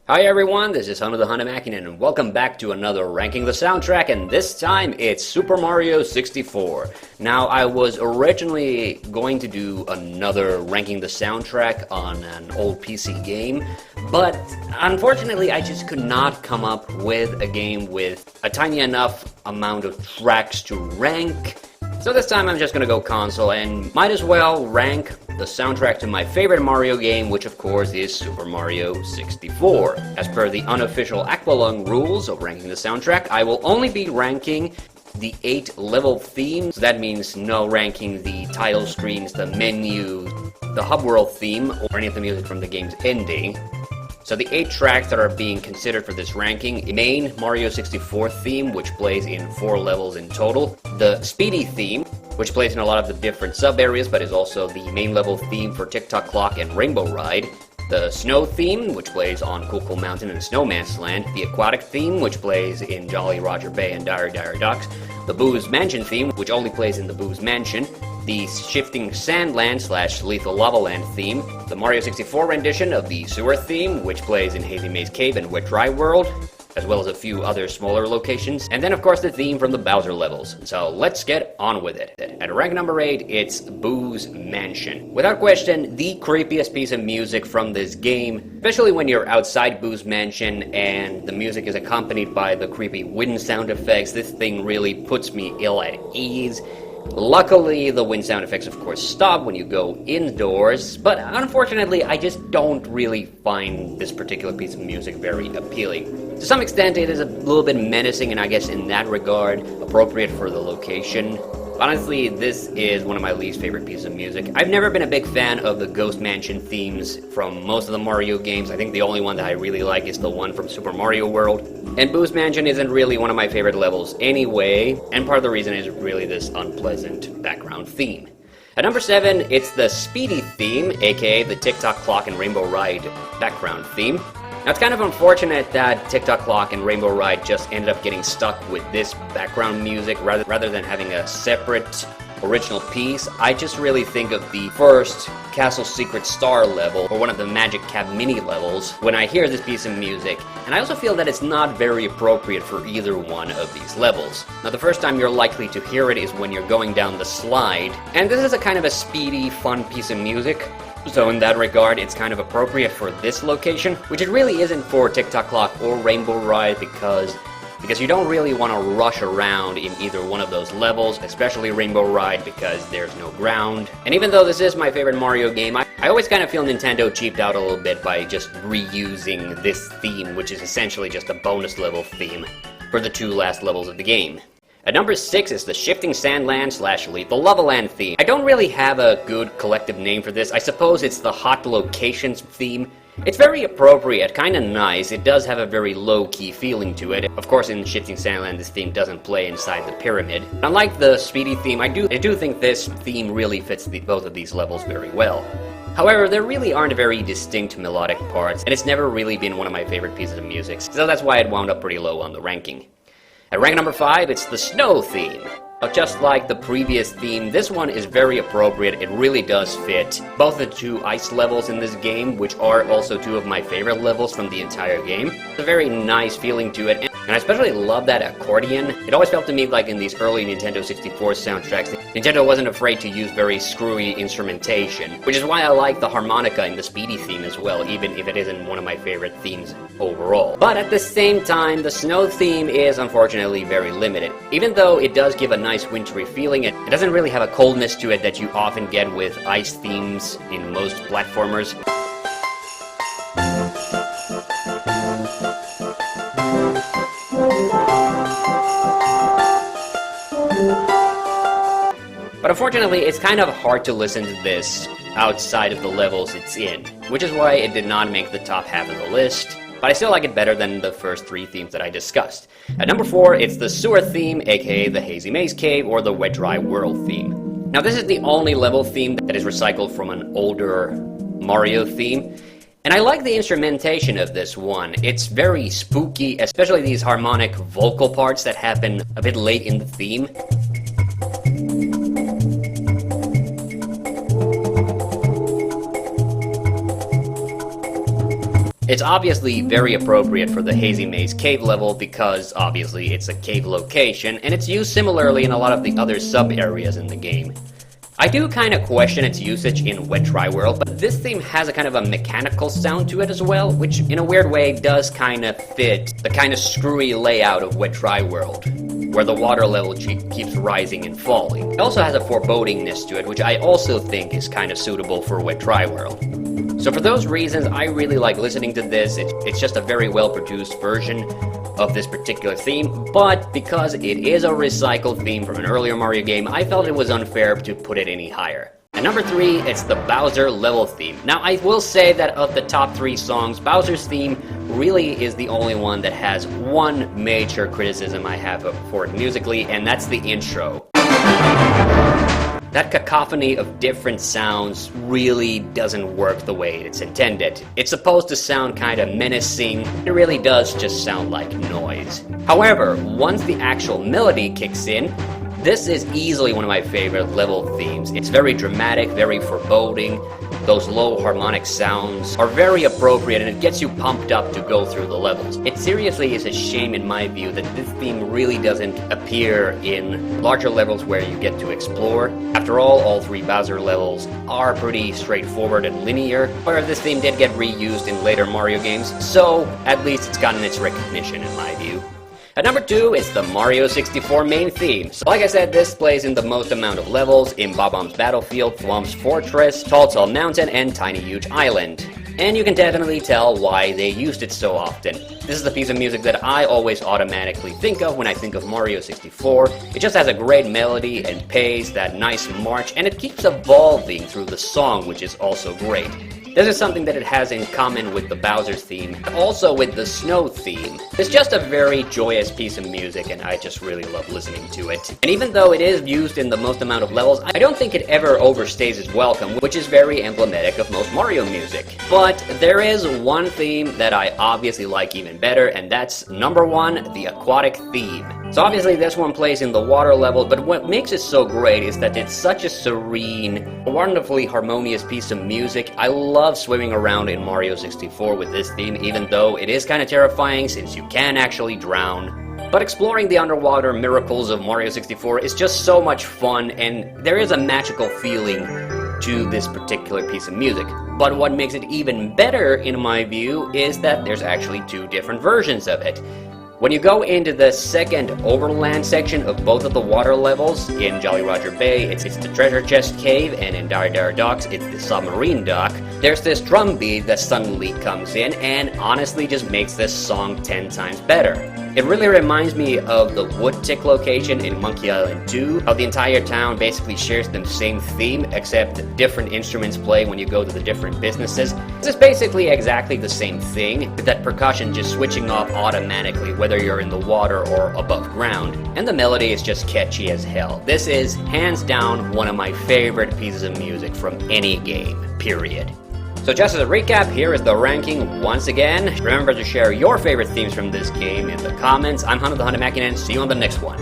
Hi everyone, this is TheHande, and welcome back to another Ranking the Soundtrack, and this time it's Super Mario 64. Now, I was originally going to do another Ranking the Soundtrack on an old PC game, but unfortunately I just could not come up with a game with a tiny enough amount of tracks to rank. So this time I'm just gonna go console and might as well rank the soundtrack to my favorite Mario game, which of course is Super Mario 64. As per the unofficial Aqualung rules of ranking the soundtrack, I will only be ranking the 8 level themes. That means no ranking the title screens, the menu, the hub world theme, or any of the music from the game's ending. So the 8 tracks that are being considered for this ranking: main Mario 64 theme, which plays in 4 levels in total; the Speedy theme, which plays in a lot of the different sub-areas, but is also the main level theme for Tick-Tock Clock and Rainbow Ride; the Snow theme, which plays on Cool Cool Mountain and Snowman's Land; the Aquatic theme, which plays in Jolly Roger Bay and Dire Dire Docks; the Boo's Mansion theme, which only plays in the Boo's Mansion; the Shifting Sandland / Lethal Lava Land theme; the Mario 64 rendition of the Sewer theme, which plays in Hazy Maze Cave and Wet Dry World, as well as a few other smaller locations; and then of course the theme from the Bowser levels. So let's get on with it. At rank number 8, it's Boo's Mansion. Without question, the creepiest piece of music from this game, especially when you're outside Boo's Mansion and the music is accompanied by the creepy wind sound effects. This thing really puts me ill at ease. Luckily, the wind sound effects of course stop when you go indoors, but unfortunately I just don't really find this particular piece of music very appealing. To some extent it is a little bit menacing, and I guess in that regard appropriate for the location. Honestly, this is one of my least favorite pieces of music. I've never been a big fan of the Ghost Mansion themes from most of the Mario games. I think the only one that I really like is the one from Super Mario World. And Boo's Mansion isn't really one of my favorite levels anyway, and part of the reason is really this unpleasant background theme. At number 7, it's the Speedy theme, aka the Tick-Tock Clock and Rainbow Ride background theme. Now, it's kind of unfortunate that Tick-Tock Clock and Rainbow Ride just ended up getting stuck with this background music rather than having a separate original piece. I just really think of the first Castle Secret Star level, or one of the Magic Cab mini levels, when I hear this piece of music, and I also feel that it's not very appropriate for either one of these levels. Now, the first time you're likely to hear it is when you're going down the slide, and this is a kind of a speedy, fun piece of music. So in that regard, it's kind of appropriate for this location, which it really isn't for Tick-Tock Clock or Rainbow Ride because you don't really want to rush around in either one of those levels, especially Rainbow Ride because there's no ground. And even though this is my favorite Mario game, I always kind of feel Nintendo cheaped out a little bit by just reusing this theme, which is essentially just a bonus level theme for the 2 last levels of the game. At number 6 is the Shifting Sandland / Lethal Lava Land theme. I don't really have a good collective name for this. I suppose it's the Hot Locations theme. It's very appropriate, kinda nice. It does have a very low-key feeling to it. Of course, in Shifting Sandland, this theme doesn't play inside the pyramid. Unlike the Speedy theme, I do think this theme really fits both of these levels very well. However, there really aren't very distinct melodic parts, and it's never really been one of my favorite pieces of music, so that's why it wound up pretty low on the ranking. At rank number 5, it's the Snow theme. Now, just like the previous theme, this one is very appropriate. It really does fit both the 2 ice levels in this game, which are also 2 of my favorite levels from the entire game. It's a very nice feeling to it, and I especially love that accordion. It always felt to me like in these early Nintendo 64 soundtracks, Nintendo wasn't afraid to use very screwy instrumentation, which is why I like the harmonica in the Speedy theme as well, even if it isn't one of my favorite themes overall. But at the same time, the Snow theme is unfortunately very limited. Even though it does give a nice wintry feeling, it doesn't really have a coldness to it that you often get with ice themes in most platformers. But unfortunately, it's kind of hard to listen to this outside of the levels it's in, which is why it did not make the top half of the list, but I still like it better than the first 3 themes that I discussed. At number 4, it's the Sewer theme, aka the Hazy Maze Cave, or the Wet Dry World theme. Now, this is the only level theme that is recycled from an older Mario theme, and I like the instrumentation of this one. It's very spooky, especially these harmonic vocal parts that happen a bit late in the theme. It's obviously very appropriate for the Hazy Maze cave level because obviously it's a cave location, and it's used similarly in a lot of the other sub-areas in the game. I do kind of question its usage in Wet Dry World, but this theme has a kind of a mechanical sound to it as well, which in a weird way does kind of fit the kind of screwy layout of Wet Dry World, where the water level keeps rising and falling. It also has a forebodingness to it, which I also think is kind of suitable for Wet Dry World. So for those reasons, I really like listening to this. It's just a very well-produced version of this particular theme, but because it is a recycled theme from an earlier Mario game, I felt it was unfair to put it any higher. At number 3, it's the Bowser level theme. Now, I will say that of the top 3 songs, Bowser's theme really is the only one that has one major criticism I have for it musically, and that's the intro. That cacophony of different sounds really doesn't work the way it's intended. It's supposed to sound kind of menacing. It really does just sound like noise. However, once the actual melody kicks in, this is easily one of my favorite level themes. It's very dramatic, very foreboding. Those low harmonic sounds are very appropriate, and it gets you pumped up to go through the levels. It seriously is a shame in my view that this theme really doesn't appear in larger levels where you get to explore. After all 3 Bowser levels are pretty straightforward and linear, where this theme did get reused in later Mario games, so at least it's gotten its recognition in my view. At number 2, it's the Mario 64 main theme. So like I said, this plays in the most amount of levels in Bob-omb's Battlefield, Thwomp's Fortress, Tall Tall Mountain, and Tiny Huge Island. And you can definitely tell why they used it so often. This is the piece of music that I always automatically think of when I think of Mario 64. It just has a great melody and pace, that nice march, and it keeps evolving through the song, which is also great. This is something that it has in common with the Bowser's theme, also with the Snow theme. It's just a very joyous piece of music, and I just really love listening to it. And even though it is used in the most amount of levels, I don't think it ever overstays its welcome, which is very emblematic of most Mario music. But there is one theme that I obviously like even better, and that's number 1, the aquatic theme. So obviously this one plays in the water level, but what makes it so great is that it's such a serene, wonderfully harmonious piece of music. I love swimming around in Mario 64 with this theme, even though it is kind of terrifying since you can actually drown. But exploring the underwater miracles of Mario 64 is just so much fun, and there is a magical feeling to this particular piece of music. But what makes it even better, in my view, is that there's actually 2 different versions of it. When you go into the second overland section of both of the water levels, in Jolly Roger Bay, it's the Treasure Chest Cave, and in Dire Dire Docks, it's the Submarine Dock. There's this drum beat that suddenly comes in, and honestly just makes this song 10 times better. It really reminds me of the Wood Tick location in Monkey Island 2, how the entire town basically shares the same theme, except different instruments play when you go to the different businesses. This is basically exactly the same thing, with that percussion just switching off automatically, whether you're in the water or above ground. And the melody is just catchy as hell. This is, hands down, one of my favorite pieces of music from any game, period. So just as a recap, here is the ranking once again. Remember to share your favorite themes from this game in the comments. I'm TheHande, and see you on the next one.